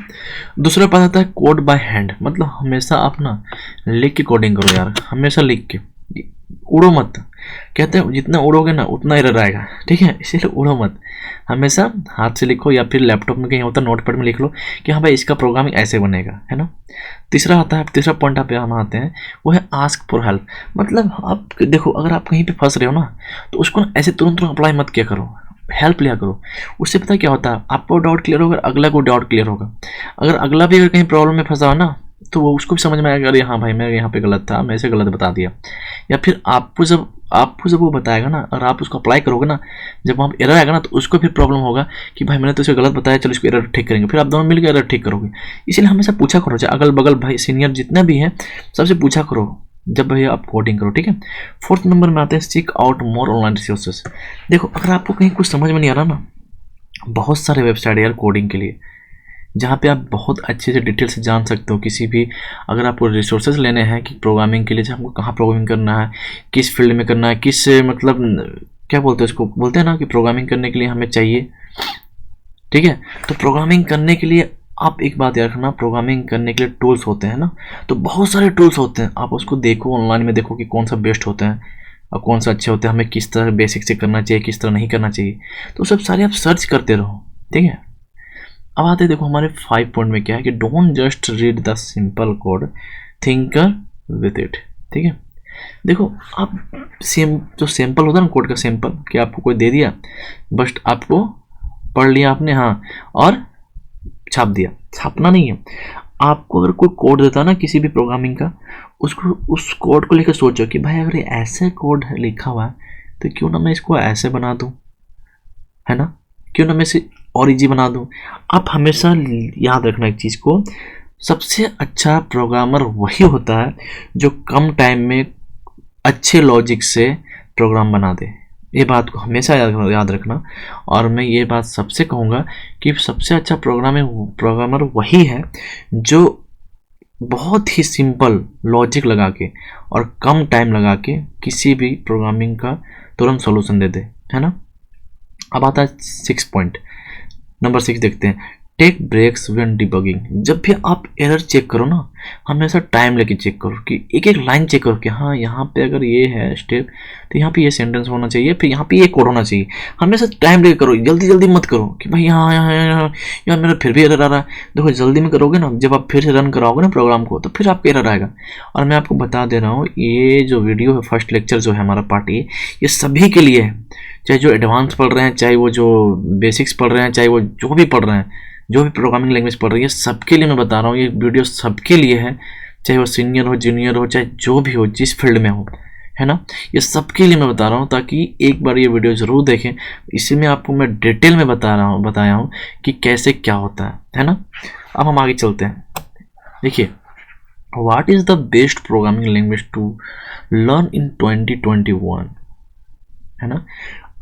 Speaker 1: दूसरा बात आता है कोड बाय हैंड, मतलब हमेशा आप ना लिख के कोडिंग करो यार, हमेशा लिख के, उड़ो मत। कहते हैं जितना उड़ोगे ना उतना एरर आएगा, ठीक है, इसीलिए उड़ो मत, हमेशा हाथ से लिखो या फिर लैपटॉप में कहीं होता है नोटपैड में लिख लो कि हाँ भाई इसका प्रोग्रामिंग ऐसे बनेगा, है ना। तीसरा आता है, तीसरा पॉइंट पे हम आते हैं, वो है आस्क फॉर हेल्प। मतलब आप देखो अगर आप कहीं पे फंस रहे हो ना तो उसको ना ऐसे तुरंत तुरंत अप्लाई मत किया करो, हेल्प लिया करो। उससे पता क्या होता है, आपको डाउट क्लियर होगा, अगला को डाउट क्लियर होगा। अगर अगला भी अगर कहीं प्रॉब्लम में फंसा हो ना तो वो उसको भी समझ में आएगा, अरे हाँ भाई मैं यहाँ पे गलत था, मैं ऐसे गलत बता दिया। या फिर आपको जब वो बताएगा ना और आप उसको अप्लाई करोगे ना, जब वहाँ एरर आएगा ना तो उसको फिर प्रॉब्लम होगा कि भाई मैंने तो इसे गलत बताया, चलो इसको एरर ठीक करेंगे, फिर आप दोनों मिलकर एरर ठीक करोगे। इसलिए हमेशा पूछा करो, चाहे अगल बगल भाई सीनियर जितना भी है सबसे पूछा करो जब भैया आप कोडिंग करो, ठीक है। फोर्थ नंबर में आते हैं seek out more online resources. देखो अगर आपको कहीं कुछ समझ में नहीं आ रहा ना, बहुत सारे वेबसाइट है यार कोडिंग के लिए, जहाँ पे आप बहुत अच्छे से डिटेल से जान सकते हो किसी भी, अगर आपको रिसोर्सेज लेने हैं कि प्रोग्रामिंग के लिए, हमको कहाँ प्रोग्रामिंग करना है, किस फील्ड में करना है, किस मतलब क्या बोलते हैं उसको, बोलते हैं ना कि प्रोग्रामिंग करने के लिए हमें चाहिए, ठीक है। तो प्रोग्रामिंग करने के लिए आप एक बात याद रखना, प्रोग्रामिंग करने के लिए टूल्स होते हैं ना, तो बहुत सारे टूल्स होते हैं, आप उसको देखो ऑनलाइन में, देखो कि कौन सा बेस्ट होता है और कौन सा अच्छे होते हैं, हमें किस तरह बेसिक से करना चाहिए, किस तरह नहीं करना चाहिए, तो सब सारे आप सर्च करते रहो, ठीक है। अब आते देखो हमारे 5 पॉइंट में क्या है कि don't just read the simple code, think with it, ठीक है। देखो आप जो सैंपल होता है ना कोड का सैंपल, कि आपको कोई दे दिया, बस आपको पढ़ लिया आपने, हाँ, और छाप दिया, छापना नहीं है। आपको अगर कोई कोड देता है ना किसी भी प्रोग्रामिंग का, उसको उस कोड को लेकर सोचो कि भाई अगर ये ऐसे कोड लिखा हुआ है तो क्यों ना मैं इसको ऐसे बना दूं, है ना, क्यों ना मैं इसे और इजी बना दूं। आप हमेशा याद रखना एक चीज़ को, सबसे अच्छा प्रोग्रामर वही होता है जो कम टाइम में अच्छे लॉजिक से प्रोग्राम बना दे, ये बात को हमेशा याद रखना। और मैं ये बात सबसे कहूँगा कि सबसे अच्छा प्रोग्रामर वही है जो बहुत ही सिंपल लॉजिक लगा के और कम टाइम लगा के किसी भी प्रोग्रामिंग का तुरंत सॉल्यूशन दे दे, है ना। अब आता है 6 पॉइंट, नंबर 6 देखते हैं, टेक ब्रेक्स व्हेन डिबगिंग। जब भी आप एरर चेक करो ना, हमेशा टाइम लेके चेक करो, कि एक एक लाइन चेक करो कि हाँ यहाँ पे अगर ये है स्टेप तो यहाँ पे ये सेंटेंस होना चाहिए, फिर यहाँ पे ये कोड होना चाहिए। हमेशा टाइम लेके करो, जल्दी जल्दी मत करो कि भाई यहाँ मेरा फिर भी एरर आ रहा है। देखो जल्दी में करोगे ना, जब आप फिर से रन कराओगे ना प्रोग्राम को, तो फिर आपका एरर आएगा। और मैं आपको बता दे रहा हूँ, ये जो वीडियो है, फर्स्ट लेक्चर जो है हमारा पार्ट, ये सभी के लिए है, चाहे जो एडवांस पढ़ रहे हैं, चाहे वो जो बेसिक्स पढ़ रहे हैं, चाहे वो जो भी पढ़ रहे हैं, जो भी प्रोग्रामिंग लैंग्वेज पढ़ रही है, सबके लिए मैं बता रहा हूँ, ये वीडियो सबके लिए है, चाहे वो सीनियर हो, जूनियर हो, चाहे जो भी हो, जिस फील्ड में हो, है ना। ये सबके लिए मैं बता रहा हूँ, ताकि एक बार ये वीडियो ज़रूर देखें, इसी में आपको मैं डिटेल में बताया हूँ कि कैसे क्या होता है ना। अब हम आगे चलते हैं, देखिए, what is the best programming language to learn in 2021, है ना।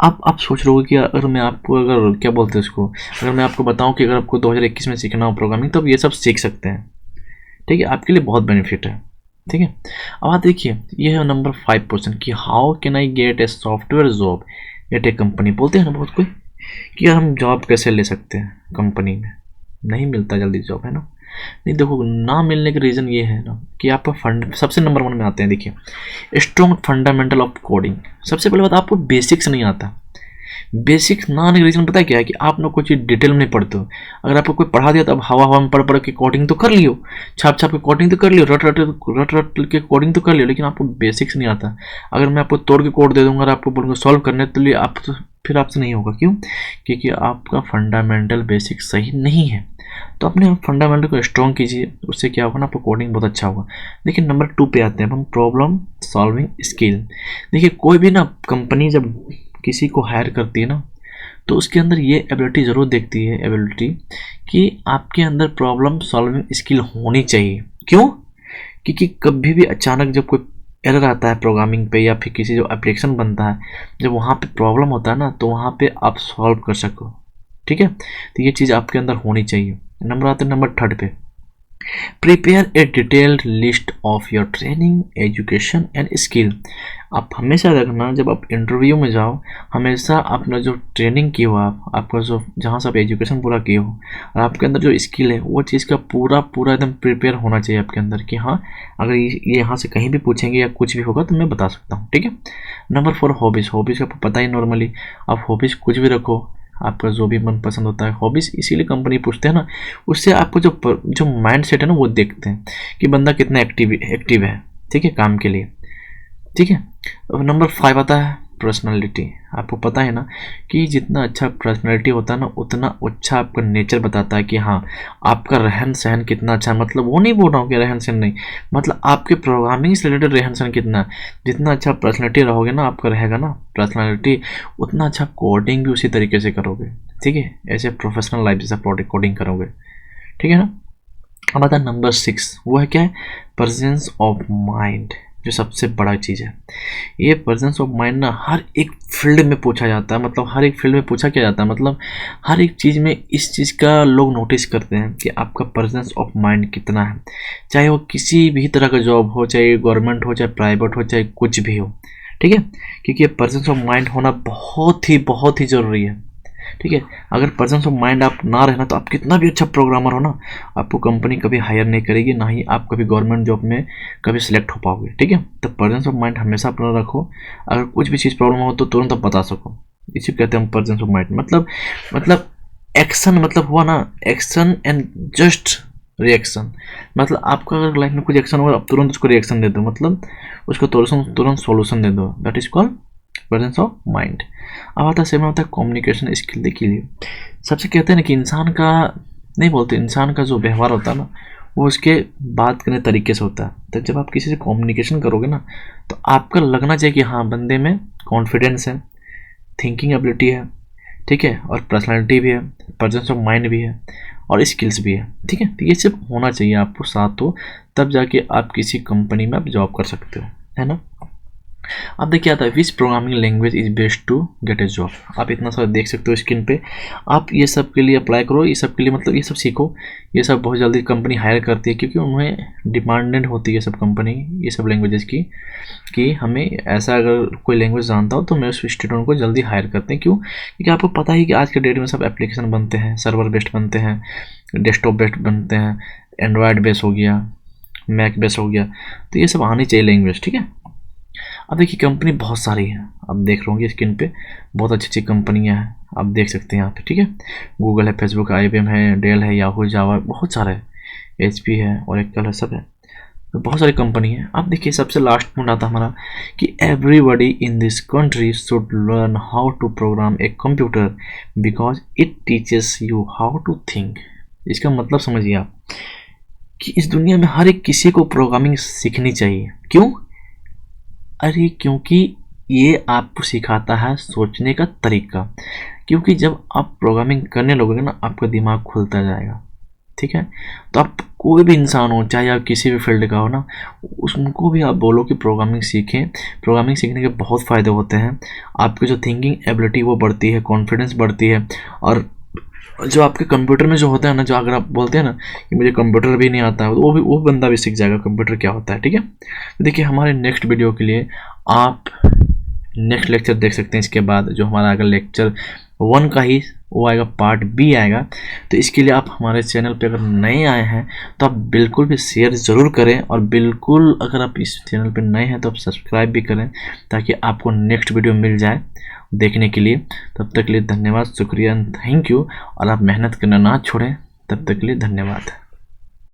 Speaker 1: अब आप सोच रहे हो कि अगर मैं आपको, अगर क्या बोलते हैं उसको, अगर मैं आपको बताऊं कि अगर आपको 2021 में सीखना हो प्रोग्रामिंग, तो आप ये सब सीख सकते हैं, ठीक है, आपके लिए बहुत बेनिफिट है, ठीक है। अब आप देखिए, ये है नंबर 5% कि how can I get a software job eight A company. बोलते हैं ना बहुत कोई कि यार हम जॉब कैसे ले सकते हैं कंपनी में, नहीं मिलता जल्दी जॉब, है ना। नहीं, देखो ना मिलने का रीज़न ये है ना कि आपका फंड, सबसे नंबर 1 में आते हैं, देखिए स्ट्रॉन्ग फंडामेंटल ऑफ कोडिंग। सबसे पहले बात, आपको बेसिक्स नहीं आता, बेसिक्स ना आने का रीज़न पता है क्या है, कि आप लोग कोई चीज़ डिटेल में नहीं पढ़ते हो। अगर आपको कोई पढ़ा दिया तो अब हवा में पढ़ के कोडिंग तो कर लियो, छाप के कोडिंग तो कर लियो, रट के कोडिंग तो कर लियो, लेकिन आपको बेसिक्स नहीं आता। अगर मैं आपको तोड़ के कोड दे दूंगा और आपको बोलूँगा सॉल्व करने के लिए, आप तो फिर आपसे नहीं होगा, क्यों, क्योंकि आपका फंडामेंटल बेसिक सही नहीं है। तो अपने फंडामेंटल को स्ट्रॉन्ग कीजिए, उससे क्या होगा ना, आपको कोडिंग बहुत अच्छा होगा। देखिए नंबर 2 पे आते हैं हम, प्रॉब्लम सॉल्विंग स्किल। देखिए कोई भी ना कंपनी जब किसी को हायर करती है ना, तो उसके अंदर ये एबिलिटी ज़रूर देखती है, एबिलिटी कि आपके अंदर प्रॉब्लम सॉल्विंग स्किल होनी चाहिए। क्यों, क्योंकि कभी भी अचानक जब कोई एरर आता है प्रोग्रामिंग पे, या फिर किसी जो एप्लीकेशन बनता है, जब वहाँ पे प्रॉब्लम होता है ना, तो वहाँ पे आप सॉल्व कर सको, ठीक है। तो ये चीज़ आपके अंदर होनी चाहिए। नंबर आते हैं नंबर 3 पे, prepare a detailed list of your training, education and skill. आप हमेशा रखना, जब आप इंटरव्यू में जाओ, हमेशा अपना जो ट्रेनिंग की हो, आपका जो जहाँ से आप एजुकेशन पूरा किए हो और आपके अंदर जो स्किल है, वो चीज़ का पूरा पूरा एकदम प्रिपेयर होना चाहिए आपके अंदर कि हाँ, अगर ये यहाँ से कहीं भी पूछेंगे या कुछ भी होगा तो मैं बता सकता हूँ। ठीक है। Number 4, hobbies. हॉबीज़ आपको पता ही, नॉर्मली आप हॉबीज़ कुछ भी रखो, आपका जो भी मनपसंद होता है। हॉबीज़ इसीलिए कंपनी पूछते हैं ना, उससे आपको जो माइंड सेट है ना, वो देखते हैं कि बंदा कितना एक्टिव है, ठीक है, काम के लिए। ठीक है। अब नंबर 5 आता है पर्सनालिटी। आपको पता है ना कि जितना अच्छा पर्सनालिटी होता है ना, उतना अच्छा आपका नेचर बताता है कि हाँ, आपका रहन सहन कितना अच्छा है। मतलब वो नहीं बोल रहा हूँ कि रहन सहन नहीं, मतलब आपके प्रोग्रामिंग से रिलेटेड रहन सहन कितना, जितना अच्छा पर्सनालिटी रहोगे ना, आपका रहेगा ना पर्सनालिटी, उतना अच्छा कोडिंग भी उसी तरीके से करोगे। ठीक है, ऐसे प्रोफेशनल लाइफ जैसा कोडिंग करोगे। ठीक है ना। अब आता है नंबर 6, वो है क्या है, प्रेजेंस ऑफ माइंड, जो सबसे बड़ा चीज़ है। ये प्रेजेंस ऑफ माइंड ना हर एक फील्ड में पूछा जाता है, मतलब हर एक फील्ड में पूछा क्या जाता है, मतलब हर एक चीज़ में इस चीज़ का लोग नोटिस करते हैं कि आपका प्रेजेंस ऑफ माइंड कितना है, चाहे वो किसी भी तरह का जॉब हो, चाहे गवर्नमेंट हो, चाहे प्राइवेट हो, चाहे कुछ भी हो। ठीक है, क्योंकि ये प्रेजेंस ऑफ माइंड होना बहुत ही ज़रूरी है। ठीक है, अगर प्रेजेंस ऑफ माइंड आप ना रहना तो आप कितना भी अच्छा प्रोग्रामर हो ना, आपको कंपनी कभी हायर नहीं करेगी, ना ही आप कभी गवर्नमेंट जॉब में कभी सिलेक्ट हो पाओगे। ठीक है, तो प्रेजेंस ऑफ माइंड हमेशा अपना रखो, अगर कुछ भी चीज़ प्रॉब्लम हो तो तुरंत आप बता सको। इसी कहते हैं हम प्रेजेंस ऑफ माइंड। मतलब एक्शन, मतलब हुआ ना, एक्शन एंड जस्ट रिएक्शन। मतलब आपका अगर लाइफ में कुछ एक्शन हुआ, आप तुरंत उसको रिएक्शन दे दो, मतलब उसको तुरंत सॉल्यूशन दे दो, that is called presence of mind. अब आता है 7 होता है कम्युनिकेशन स्किल। देखिए, सबसे कहते हैं ना कि इंसान का, नहीं बोलते, इंसान का जो व्यवहार होता है ना, वो उसके बात करने तरीके से होता है। तो जब आप किसी से कम्युनिकेशन करोगे ना, तो आपका लगना चाहिए कि हाँ, बंदे में कॉन्फिडेंस है, थिंकिंग एबिलिटी है, ठीक है, और पर्सनालिटी भी है, प्रेजेंस ऑफ माइंड भी है, और स्किल्स भी है। ठीक है, तो ये सब होना चाहिए आपको साथ हो, तब जाके आप किसी कंपनी में आप जॉब कर सकते हो, है ना। अब देखिए आता है which programming language is best to get a job. आप इतना सारा देख सकते हो स्क्रीन पे, आप ये सब के लिए अप्लाई करो, ये सब के लिए, मतलब ये सब सीखो। ये सब बहुत जल्दी कंपनी हायर करती है, क्योंकि उन्हें डिमांडेड होती है सब कंपनी ये सब लैंग्वेजेस की, कि हमें ऐसा अगर कोई लैंग्वेज जानता हो तो मैं उस स्टूडेंट को जल्दी हायर करते हैं। क्यों? क्योंकि आपको पता ही कि आज के डेट में सब एप्लीकेशन बनते हैं, सर्वर बेस्ड बनते हैं, डेस्कटॉप बेस्ड बनते हैं, एंड्रॉयड बेस हो गया, मैक बेस हो गया, तो ये सब आनी चाहिए लैंग्वेज। ठीक है। अब देखिए कंपनी बहुत सारी है, आप देख रहे होंगे स्क्रीन पे, बहुत अच्छी अच्छी कंपनियां हैं, आप देख सकते हैं यहाँ पे। ठीक है, गूगल है, फेसबुक है, IBM है, डेल है, याहू, जावा, बहुत सारे है, HP है, ओरेकल है, सब है, तो बहुत सारी कंपनी है। अब देखिए सबसे लास्ट पॉइंट आता है हमारा कि everybody in this country should learn how to program a computer because it teaches you how to think. इसका मतलब समझिए आप कि इस दुनिया में हर एक किसी को प्रोग्रामिंग सीखनी चाहिए। क्यों? अरे क्योंकि ये आपको सिखाता है सोचने का तरीका। क्योंकि जब आप प्रोग्रामिंग करने लगोगे ना, आपका दिमाग खुलता जाएगा। ठीक है, तो आप कोई भी इंसान हो, चाहे आप किसी भी फील्ड का हो ना, उसको भी आप बोलो कि प्रोग्रामिंग सीखें। प्रोग्रामिंग सीखने के बहुत फ़ायदे होते हैं, आपकी जो थिंकिंग एबिलिटी वो बढ़ती है, कॉन्फिडेंस बढ़ती है, और जो आपके कंप्यूटर में जो होता है ना, जो अगर आप बोलते हैं ना कि मुझे कंप्यूटर भी नहीं आता है, तो वो बंदा भी सीख जाएगा कंप्यूटर क्या होता है। ठीक है, तो देखिए हमारे नेक्स्ट वीडियो के लिए आप नेक्स्ट लेक्चर देख सकते हैं। इसके बाद जो हमारा अगर लेक्चर 1 का ही वो आएगा, पार्ट B आएगा। तो इसके लिए आप हमारे चैनल पे अगर नए आए हैं तो आप बिल्कुल भी शेयर ज़रूर करें, और बिल्कुल अगर आप इस चैनल पे नए हैं तो आप सब्सक्राइब भी करें, ताकि आपको नेक्स्ट वीडियो मिल जाए देखने के लिए। तब तक के लिए धन्यवाद, शुक्रिया, थैंक यू, और आप मेहनत करना ना छोड़ें। तब तक के लिए धन्यवाद।